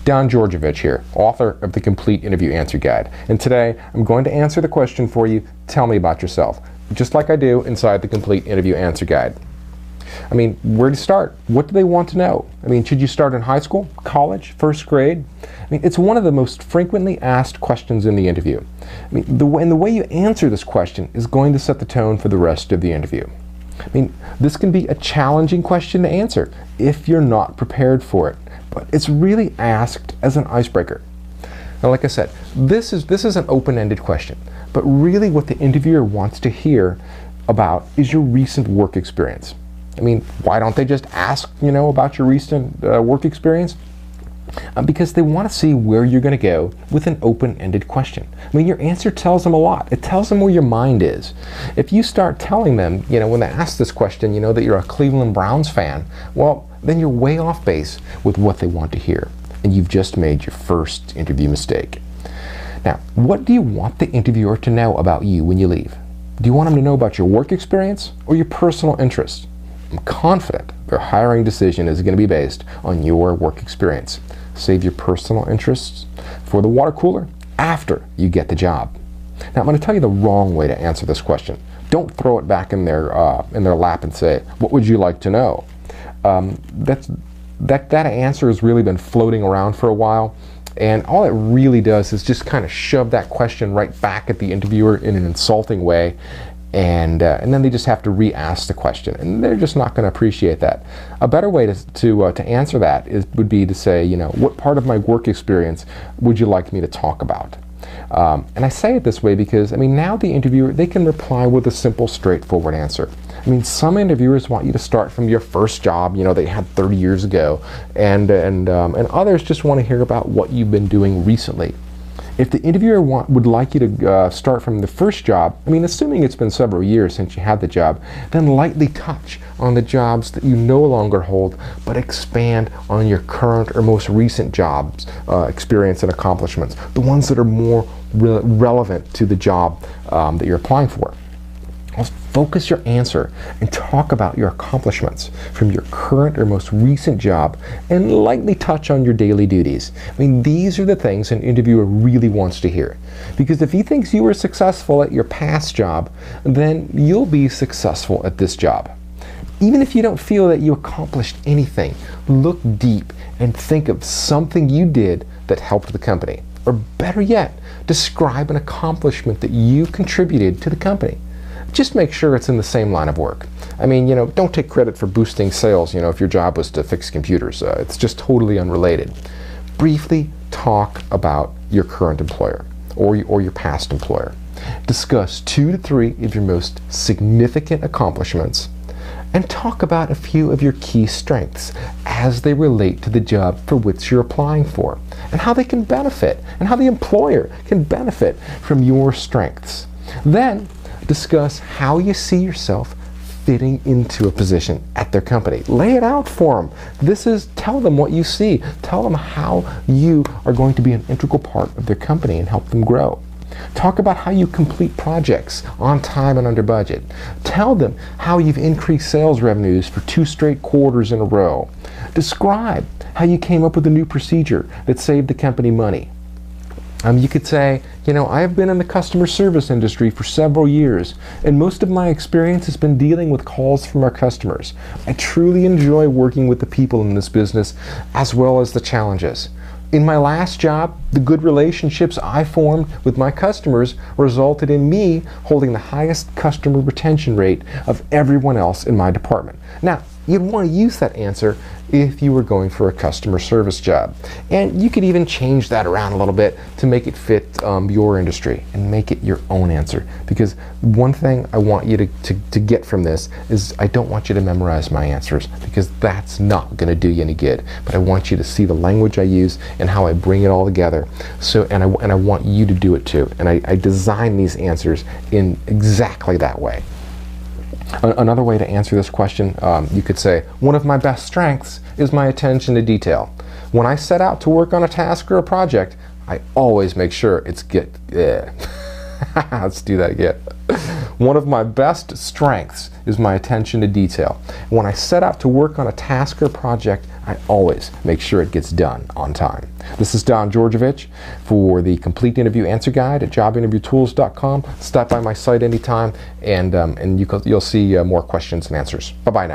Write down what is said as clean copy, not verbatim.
Don Georgievich here, author of the Complete Interview Answer Guide. And today, I'm going to answer the question for you, tell me about yourself, just like I do inside the Complete Interview Answer Guide. I mean, where to start? What do they want to know? I mean, should you start in high school, college, first grade? I mean, it's one of the most frequently asked questions in the interview. I mean, the way you answer this question is going to set the tone for the rest of the interview. I mean, this can be a challenging question to answer if you're not prepared for it, but it's really asked as an icebreaker. Now, like I said, this is an open-ended question, but really what the interviewer wants to hear about is your recent work experience. I mean, why don't they just ask, about your recent work experience? Because they want to see where you're going to go with an open-ended question. I mean, your answer tells them a lot. It tells them where your mind is. If you start telling them, when they ask this question, that you're a Cleveland Browns fan, well, then you're way off base with what they want to hear. And you've just made your first interview mistake. Now, what do you want the interviewer to know about you when you leave? Do you want them to know about your work experience or your personal interests? I'm confident their hiring decision is going to be based on your work experience. Save your personal interests for the water cooler after you get the job. Now, I'm going to tell you the wrong way to answer this question. Don't throw it back in their lap and say, "What would you like to know?" That answer has really been floating around for a while, and all it really does is just kind of shove that question right back at the interviewer in an insulting way. And then they just have to re-ask the question, and they're just not going to appreciate that. A better way to answer that would be to say, what part of my work experience would you like me to talk about? And I say it this way because, now the interviewer, they can reply with a simple, straightforward answer. Some interviewers want you to start from your first job, they had 30 years ago, and others just want to hear about what you've been doing recently. If the interviewer would like you to start from the first job, assuming it's been several years since you had the job, then lightly touch on the jobs that you no longer hold, but expand on your current or most recent jobs, experience and accomplishments, the ones that are more relevant to the job that you're applying for. Focus your answer and talk about your accomplishments from your current or most recent job and lightly touch on your daily duties. These are the things an interviewer really wants to hear. Because if he thinks you were successful at your past job, then you'll be successful at this job. Even if you don't feel that you accomplished anything, look deep and think of something you did that helped the company. Or better yet, describe an accomplishment that you contributed to the company. Just make sure it's in the same line of work. Don't take credit for boosting sales, if your job was to fix computers. It's just totally unrelated. Briefly talk about your current employer or your past employer. Discuss 2 to 3 of your most significant accomplishments and talk about a few of your key strengths as they relate to the job for which you're applying for and how they can benefit and how the employer can benefit from your strengths. Then, discuss how you see yourself fitting into a position at their company. Lay it out for them. Tell them what you see. Tell them how you are going to be an integral part of their company and help them grow. Talk about how you complete projects on time and under budget. Tell them how you've increased sales revenues for 2 straight quarters in a row. Describe how you came up with a new procedure that saved the company money. You could say, I have been in the customer service industry for several years, and most of my experience has been dealing with calls from our customers. I truly enjoy working with the people in this business, as well as the challenges. In my last job, the good relationships I formed with my customers resulted in me holding the highest customer retention rate of everyone else in my department. Now, you'd want to use that answer if you were going for a customer service job. And you could even change that around a little bit to make it fit your industry and make it your own answer. Because one thing I want you to get from this is I don't want you to memorize my answers, because that's not going to do you any good. But I want you to see the language I use and how I bring it all together. And I want you to do it too. And I design these answers in exactly that way. Another way to answer this question, you could say, one of my best strengths is my attention to detail. When I set out to work on a task or a project, I always make sure it's good. Let's do that again. One of my best strengths is my attention to detail. When I set out to work on a task or project, I always make sure it gets done on time. This is Don Georgievich for the Complete Interview Answer Guide at jobinterviewtools.com. Stop by my site anytime, and you'll see more questions and answers. Bye-bye now.